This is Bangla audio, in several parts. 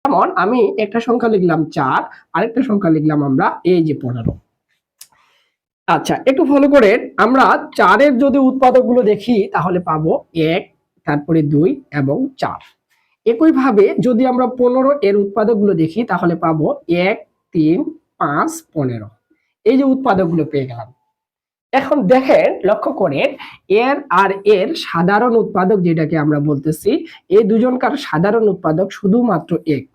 যেমন আমি একটা সংখ্যা লিখলাম 4, আরেকটা সংখ্যা লিখলাম আমরা এই যে 15। আচ্ছা, একটু ফলো করেন। আমরা 4 এর যদি উৎপাদকগুলো দেখি তাহলে পাবো 1, তারপরে 2 এবং 4। একইভাবে যদি আমরা 15 এর উৎপাদকগুলো দেখি তাহলে পাবো 1, 3, 5, 15। এই যে উৎপাদকগুলো পেয়ে গেলাম। এখন দেখেন, লক্ষ্য করেন, এর আর এর সাধারণ উৎপাদক যেটাকে আমরা বলতেছি, এই দুজনকার সাধারণ উৎপাদক শুধুমাত্র 1,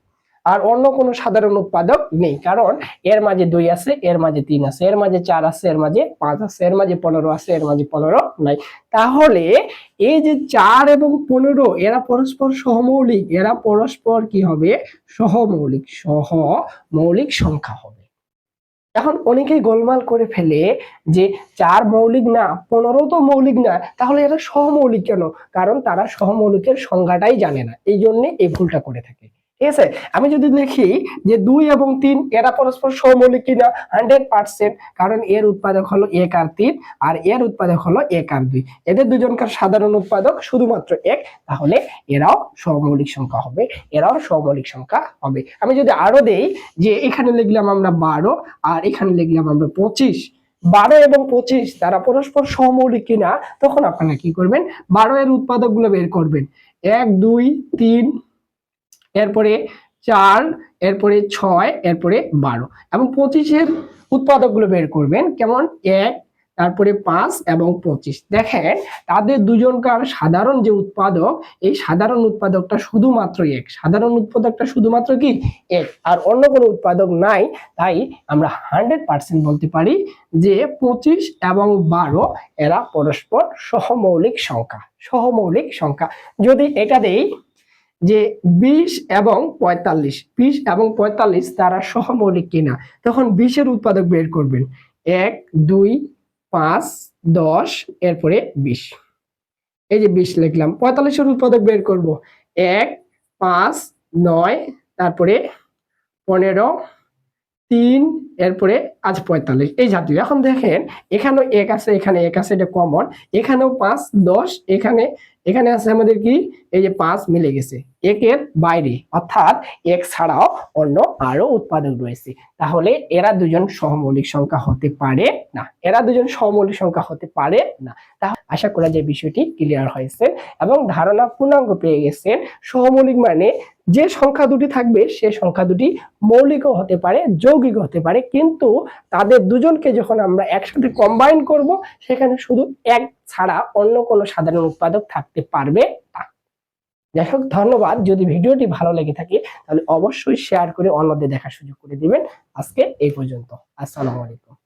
আর অন্য কোনো সাধারণ উৎপাদক নেই। কারণ এর মাঝে 2 আছে, এর মাঝে 3 আছে, এর মাঝে 4 আছে, এর মাঝে 5 আছে, এর মাঝে 15 আছে, এর মাঝে 15 নাই। তাহলে এই যে 4 এবং 15 এরা পরস্পর সহমৌলিক, এরা পরস্পর কি হবে? সহমৌলিক, সহমৌলিক সংখ্যা হবে। এখন অনেকেই গোলমাল করে ফেলে যে 4 মৌলিক না, 15 তো মৌলিক না, তাহলে এরা সহমৌলিক কেন? কারণ তারা সহমৌলিকের সংজ্ঞাটাই জানে না, এই জন্য এই ভুলটা করে থাকে। ঠিক আছে, আমি যদি দেখি যে 2 এবং 3 এরা পরস্পর সহমৌলিক কিনা, 100%, কারণ এর উৎপাদক হলো 1 আর 3, আর এর উৎপাদক হলো 1 আর 2। এদের দুজনকার সাধারণ উৎপাদক শুধুমাত্র 1, তাহলে এরাও সহমৌলিক সংখ্যা হবে, এরাও সহমৌলিক সংখ্যা হবে। আমি যদি আরো দেই যে এখানে লিখলাম আমরা 12 আর এখানে লিখলাম আমরা 25, 12 এবং 25 তারা পরস্পর সহমৌলিক কিনা, তখন আপনারা কি করবেন? 12 এর উৎপাদকগুলো বের করবেন। 1, 2, 3, এরপরে 4, এরপরে 6, এরপরে 12, এবং 25 এর উৎপাদকগুলো বের করবেন। কেমন? 1, তারপরে 5 এবং 25। দেখেন, তাদের দুজনকার সাধারণ যে উৎপাদক, এই সাধারণ উৎপাদকটা শুধুমাত্র 1, সাধারণ উৎপাদকটা শুধুমাত্র কি 1, আর অন্য কোনো উৎপাদক নাই। তাই আমরা 100% বলতে পারি যে 25 এবং 12 এরা পরস্পর সহমৌলিক সংখ্যা, সহমৌলিক সংখ্যা। যদি এটা দেই যে 20 এবং 45, 20 এবং 45 তারা সহমৌলিক কিনা, তখন 20 এর উৎপাদক বের করবেন। 1, 2, 5, 10, এরপরে 20। এই যে 20 লিখলাম। 45 এর উৎপাদক বের করব। 1, 5, 9, তারপরে 15, 3, এরপরে 45, এই জাতীয়। এখন দেখেন, এখানেও 1 আছে, এখানে 1 আছে, এটা কমন। এখানেও 5, 10, এখানে আছে আমাদের কি? এই যে 5 মিলে গেছে 1 এর বাইরে, অর্থাৎ 1 ছাড়াও অন্য আরো উৎপাদক রয়েছে। তাহলে এরা দুজন সহমৌলিক সংখ্যা হতে পারে না, এরা দুজন সহমৌলিক সংখ্যা হতে পারে না। তাহলে আশা করা যায় বিষয়টি ক্লিয়ার হয়েছে এবং ধারণা পূর্ণাঙ্গ পেয়ে গেছেন। সহমৌলিক মানে যে সংখ্যা দুটি থাকবে সে সংখ্যা দুটি মৌলিকও হতে পারে, যৌগিক হতে পারে, কিন্তু তাদের দুজনকে যখন আমরা একসাথে কম্বাইন করব, সেখানে শুধু 1 ছাড়া অন্য কোনো সাধারণ উৎপাদক থাকতে পারবে না। যাই হোক, ধন্যবাদ। যদি ভিডিওটি ভালো লেগে থাকে তাহলে অবশ্যই শেয়ার করে অন্যদের দেখার সুযোগ করে দিবেন। আজকে এই পর্যন্ত। আসসালামু আলাইকুম।